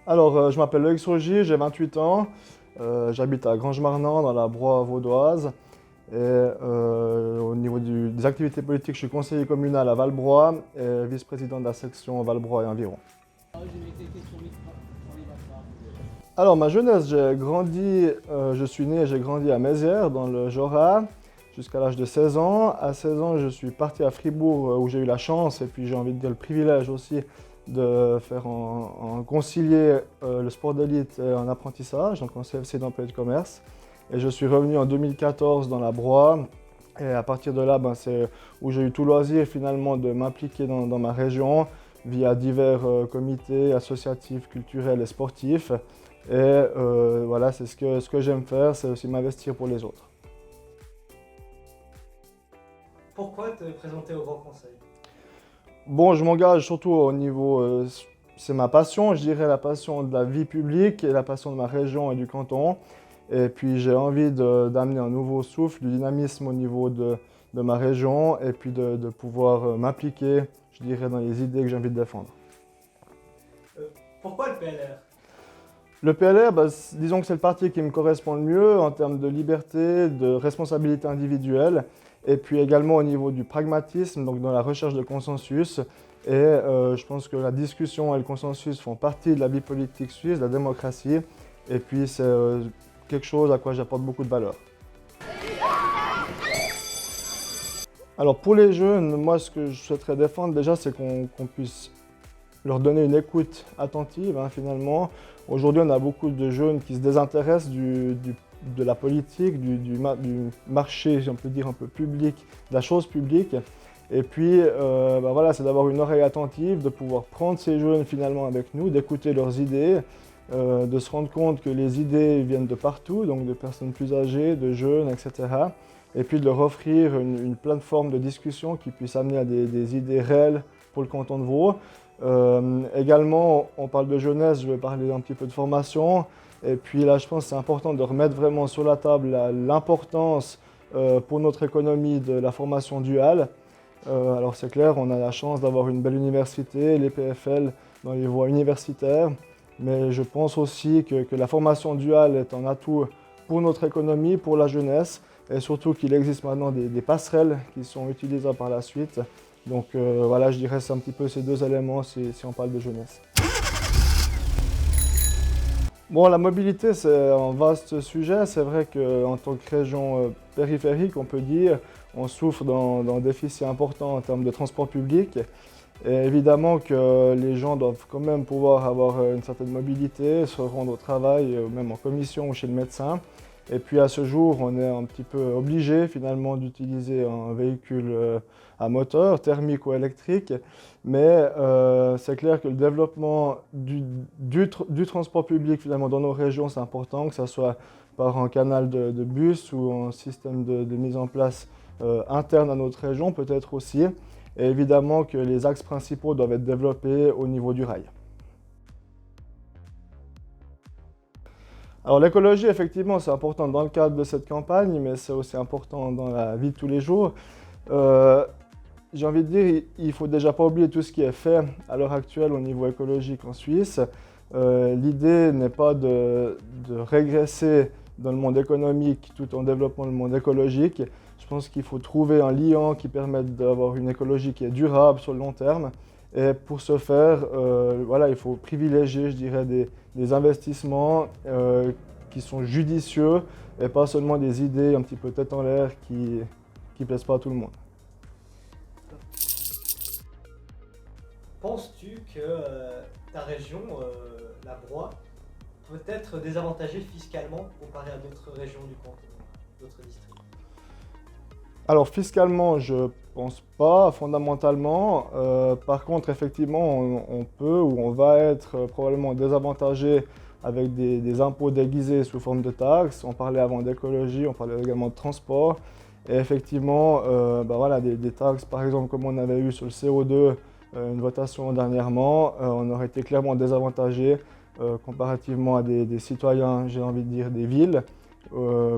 Alors, je m'appelle Loïc Surgy, j'ai 28 ans. J'habite à Grange-Marnant, dans la Broye vaudoise. Et au niveau des activités politiques, je suis conseiller communal à Valbroye et vice-président de la section Valbroye et environ. Alors, ma jeunesse, je suis né et j'ai grandi à Mézières, dans le Jura, jusqu'à l'âge de 16 ans. À 16 ans, je suis parti à Fribourg, où j'ai eu la chance, et puis j'ai envie de dire le privilège aussi, de faire concilier le sport d'élite et un apprentissage, donc en CFC d'emploi et de commerce. Et je suis revenu en 2014 dans la Broye. Et à partir de là, c'est où j'ai eu tout loisir finalement de m'impliquer dans ma région via divers comités associatifs, culturels et sportifs. Et voilà, c'est ce que j'aime faire, c'est aussi m'investir pour les autres. Pourquoi te présenter au Grand Conseil? Bon, je m'engage surtout au niveau, c'est ma passion, je dirais la passion de la vie publique et la passion de ma région et du canton. Et puis j'ai envie d'amener un nouveau souffle, du dynamisme au niveau de ma région et puis de pouvoir m'impliquer, je dirais, dans les idées que j'ai envie de défendre. Pourquoi le PLR? Le PLR, disons que c'est le parti qui me correspond le mieux en termes de liberté, de responsabilité individuelle, et puis également au niveau du pragmatisme, donc dans la recherche de consensus. Et je pense que la discussion et le consensus font partie de la vie politique suisse, de la démocratie, et puis c'est quelque chose à quoi j'apporte beaucoup de valeur. Alors pour les jeunes, moi ce que je souhaiterais défendre déjà, c'est qu'on puisse leur donner une écoute attentive, finalement. Aujourd'hui, on a beaucoup de jeunes qui se désintéressent de la politique, du marché, si on peut dire, un peu public, de la chose publique. Et puis, voilà, c'est d'avoir une oreille attentive, de pouvoir prendre ces jeunes finalement avec nous, d'écouter leurs idées, de se rendre compte que les idées viennent de partout, donc de personnes plus âgées, de jeunes, etc. Et puis de leur offrir une plateforme de discussion qui puisse amener à des idées réelles pour le canton de Vaud. Également, on parle de jeunesse, je vais parler un petit peu de formation. Et puis là, je pense que c'est important de remettre vraiment sur la table l'importance pour notre économie de la formation duale. Alors c'est clair, on a la chance d'avoir une belle université, les PFL dans les voies universitaires. Mais je pense aussi que la formation duale est un atout pour notre économie, pour la jeunesse. Et surtout qu'il existe maintenant des passerelles qui sont utilisables par la suite. Donc voilà, je dirais c'est un petit peu ces deux éléments si on parle de jeunesse. Bon, la mobilité, c'est un vaste sujet. C'est vrai qu'en tant que région périphérique, on peut dire, on souffre d'un déficit important en termes de transport public. Et évidemment que les gens doivent quand même pouvoir avoir une certaine mobilité, se rendre au travail, même en commission ou chez le médecin. Et puis à ce jour, on est un petit peu obligé finalement d'utiliser un véhicule à moteur, thermique ou électrique. Mais c'est clair que le développement du transport public finalement dans nos régions, c'est important, que ce soit par un canal de bus ou un système de mise en place interne à notre région peut-être aussi. Et évidemment que les axes principaux doivent être développés au niveau du rail. Alors l'écologie, effectivement, c'est important dans le cadre de cette campagne, mais c'est aussi important dans la vie de tous les jours. J'ai envie de dire, il ne faut déjà pas oublier tout ce qui est fait à l'heure actuelle au niveau écologique en Suisse. L'idée n'est pas de régresser dans le monde économique tout en développant le monde écologique. Je pense qu'il faut trouver un liant qui permette d'avoir une écologie qui est durable sur le long terme. Et pour ce faire, voilà, il faut privilégier, je dirais, des investissements qui sont judicieux et pas seulement des idées un petit peu tête en l'air qui ne plaisent pas à tout le monde. Penses-tu que ta région, la Broye, peut être désavantagée fiscalement comparée à d'autres régions du canton, d'autres districts? Alors fiscalement, je pense pas fondamentalement. Par contre, effectivement, on peut ou on va être probablement désavantagé avec des impôts déguisés sous forme de taxes. On parlait avant d'écologie, on parlait également de transport. Et effectivement, voilà, des taxes, par exemple, comme on avait eu sur le CO2, une votation dernièrement, on aurait été clairement désavantagé comparativement à des citoyens, j'ai envie de dire, des villes.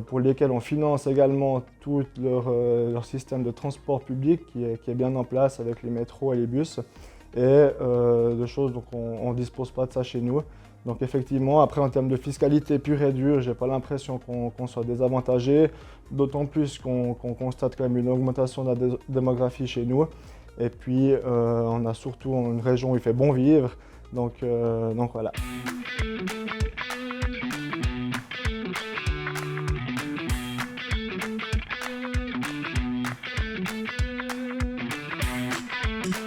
Pour lesquels on finance également tout leur système de transport public qui est bien en place avec les métros et les bus. Et de choses, donc on ne dispose pas de ça chez nous. Donc effectivement, après en termes de fiscalité pure et dure, j'ai pas l'impression qu'on soit désavantagé, d'autant plus qu'on constate quand même une augmentation de la démographie chez nous. Et puis on a surtout une région où il fait bon vivre, donc voilà.